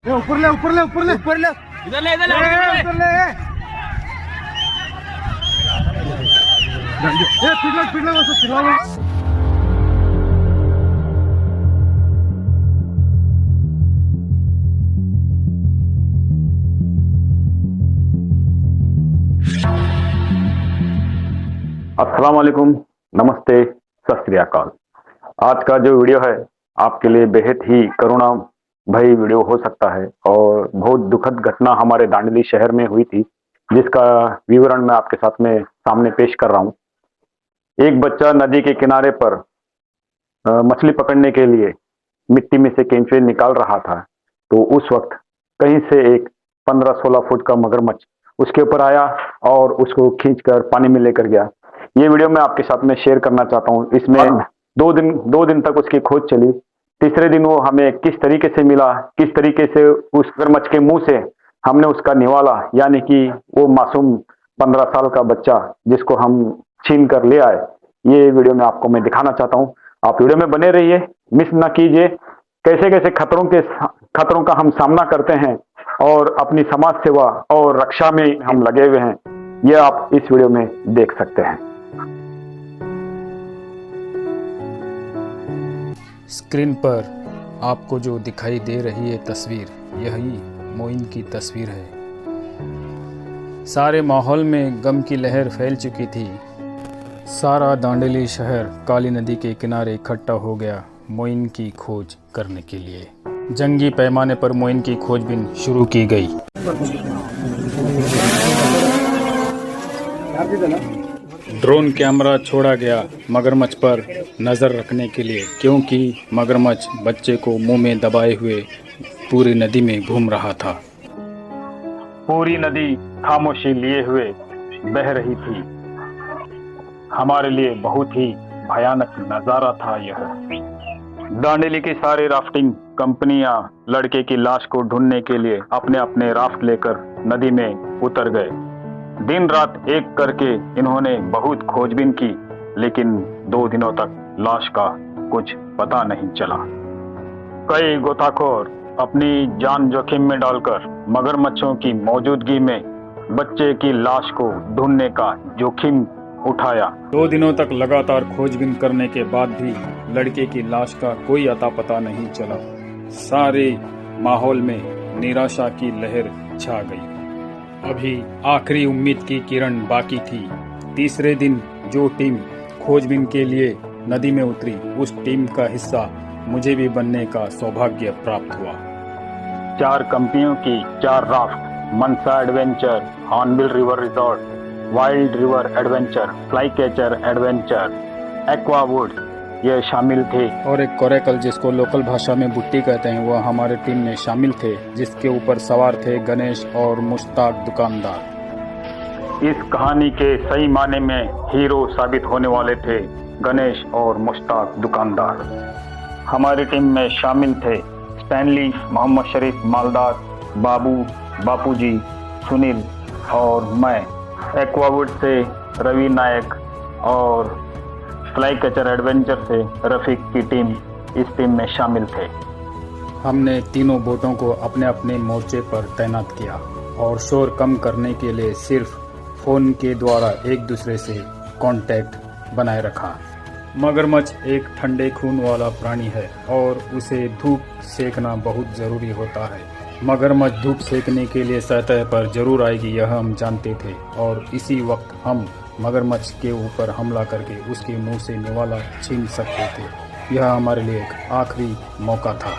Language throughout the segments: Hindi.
ऊपर ले ऊपर ले ऊपर ले ऊपर ले इधर ले ऊपर ले पिटला बस चिल्ला अस्सलाम वालेकुम, नमस्ते, सत श्री अकाल। आज का जो वीडियो है आपके लिए बेहद ही करुणा भरी वीडियो हो सकता है और बहुत दुखद घटना हमारे दांडेली शहर में हुई थी, जिसका विवरण मैं आपके साथ में सामने पेश कर रहा हूं। एक बच्चा नदी के किनारे पर मछली पकड़ने के लिए मिट्टी में से केंचुए निकाल रहा था, तो उस वक्त कहीं से एक 15-16 फुट का मगरमच्छ उसके ऊपर आया और उसको खींचकर पानी में लेकर गया। ये वीडियो मैं आपके साथ में शेयर करना चाहता हूँ। इसमें दो दिन तक उसकी खोज चली। तीसरे दिन वो हमें किस तरीके से मिला, किस तरीके से उस मगरमच्छ के मुंह से हमने उसका निवाला, यानी कि वो मासूम 15 साल का बच्चा जिसको हम छीन कर ले आए, ये वीडियो में आपको मैं दिखाना चाहता हूँ। आप वीडियो में बने रहिए, मिस ना कीजिए। कैसे कैसे खतरों का हम सामना करते हैं और अपनी समाज सेवा और रक्षा में हम लगे हुए हैं, ये आप इस वीडियो में देख सकते हैं। स्क्रीन पर आपको जो दिखाई दे रही है तस्वीर, यही मोइन की तस्वीर है। सारे माहौल में गम की लहर फैल चुकी थी। सारा दांडेली शहर काली नदी के किनारे इकट्ठा हो गया मोइन की खोज करने के लिए। जंगी पैमाने पर मोइन की खोजबीन शुरू की गई। ड्रोन कैमरा छोड़ा गया मगरमच्छ पर नज़र रखने के लिए, क्योंकि मगरमच्छ बच्चे को मुंह में दबाए हुए पूरी नदी में घूम रहा था। पूरी नदी खामोशी लिए हुए बह रही थी। हमारे लिए बहुत ही भयानक नज़ारा था यह। दांडेली की सारी राफ्टिंग कंपनियां लड़के की लाश को ढूंढने के लिए अपने अपने राफ्ट लेकर नदी में उतर गए। दिन रात एक करके इन्होंने बहुत खोजबीन की, लेकिन 2 दिनों तक लाश का कुछ पता नहीं चला। कई गोताखोर अपनी जान जोखिम में डालकर मगरमच्छों की मौजूदगी में बच्चे की लाश को ढूंढने का जोखिम उठाया। 2 दिनों तक लगातार खोजबीन करने के बाद भी लड़के की लाश का कोई अता पता नहीं चला। सारे माहौल में निराशा की लहर छा गई। अभी आखिरी उम्मीद की किरण बाकी थी। तीसरे दिन जो टीम खोजबीन के लिए नदी में उतरी, उस टीम का हिस्सा मुझे भी बनने का सौभाग्य प्राप्त हुआ। 4 कंपनियों की 4 raft, Mansa adventure, hornbill river resort, wild river adventure, fly catcher adventure, Aquawood ये शामिल थे, और एक कोरेकल जिसको लोकल भाषा में बुट्टी कहते हैं, वह हमारे टीम में शामिल थे, जिसके ऊपर सवार थे गणेश और मुश्ताक दुकानदार। इस कहानी के सही माने में हीरो साबित होने वाले थे गणेश और मुश्ताक दुकानदार। हमारी टीम में शामिल थे स्टैनली, मोहम्मद शरीफ मालदार, बापूजी, सुनील और मैं। एक्वावुड से रवि नायक और फ्लाई कैचर एडवेंचर से रफीक की टीम इस टीम में शामिल थे। हमने तीनों बोटों को अपने अपने मोर्चे पर तैनात किया और शोर कम करने के लिए सिर्फ फोन के द्वारा एक दूसरे से कांटेक्ट बनाए रखा। मगरमच्छ एक ठंडे खून वाला प्राणी है और उसे धूप सेकना बहुत ज़रूरी होता है। मगरमच्छ धूप सेकने के लिए सतह पर जरूर आएगी, यह हम जानते थे, और इसी वक्त हम मगरमच्छ के ऊपर हमला करके उसके मुंह से निवाला छीन सकते थे। यह हमारे लिए एक आखिरी मौका था।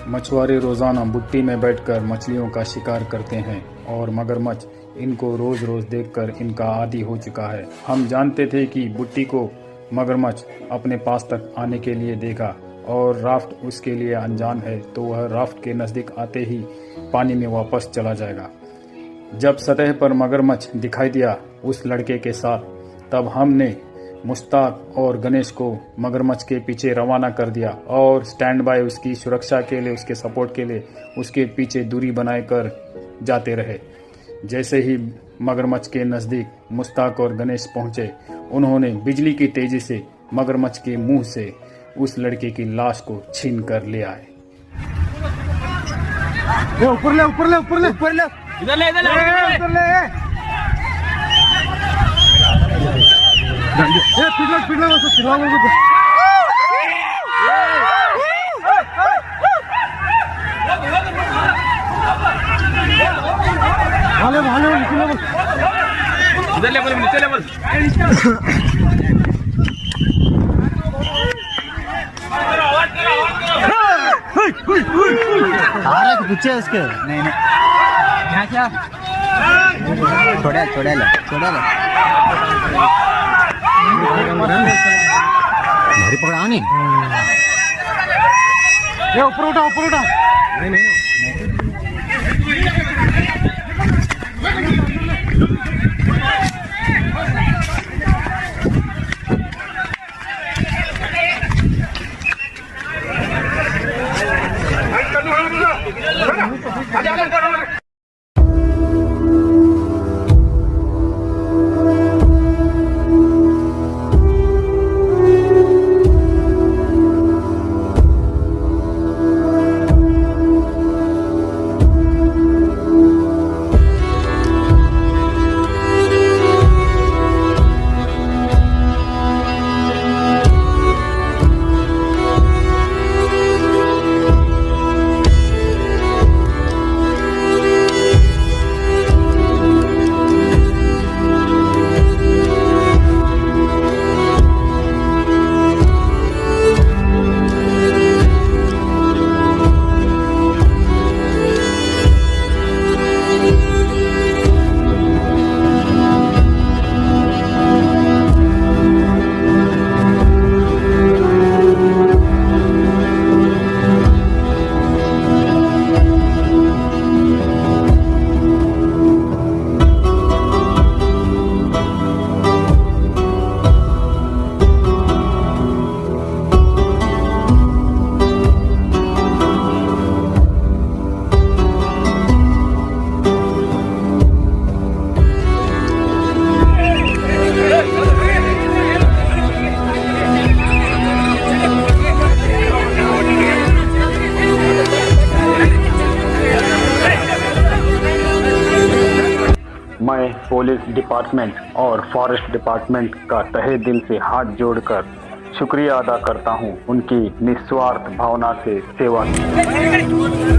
मछुआरे रोज़ाना बुट्टी में बैठकर मछलियों का शिकार करते हैं और मगरमच्छ इनको रोज़ रोज़ देखकर इनका आदी हो चुका है। हम जानते थे कि बुट्टी को मगरमच्छ अपने पास तक आने के लिए देगा और राफ्ट उसके लिए अनजान है, तो वह राफ्ट के नज़दीक आते ही पानी में वापस चला जाएगा। जब सतह पर मगरमच्छ दिखाई दिया उस लड़के के साथ, तब हमने मुश्ताक और गणेश को मगरमच्छ के पीछे रवाना कर दिया और स्टैंड बाय उसकी सुरक्षा के लिए, उसके सपोर्ट के लिए उसके पीछे दूरी बनाकर जाते रहे। जैसे ही मगरमच्छ के नज़दीक मुश्ताक और गणेश पहुंचे, उन्होंने बिजली की तेजी से मगरमच्छ के मुंह से उस लड़के की लाश को छीन कर ले आए। ए ऊपर ले ऊपर ले ऊपर ले ऊपर ले इधर ले ऊपर ले स्पीड लग बस चिल्लाओ भाले भाले इधर लेवल में नीचे लेवल अरे पीछे उसके नहीं क्या छोड़ा भारी पकड़ा नहीं ये ऊपर उठा नहीं मैं पुलिस डिपार्टमेंट और फॉरेस्ट डिपार्टमेंट का तहे दिल से हाथ जोड़कर शुक्रिया अदा करता हूं उनकी निस्वार्थ भावना से सेवा की।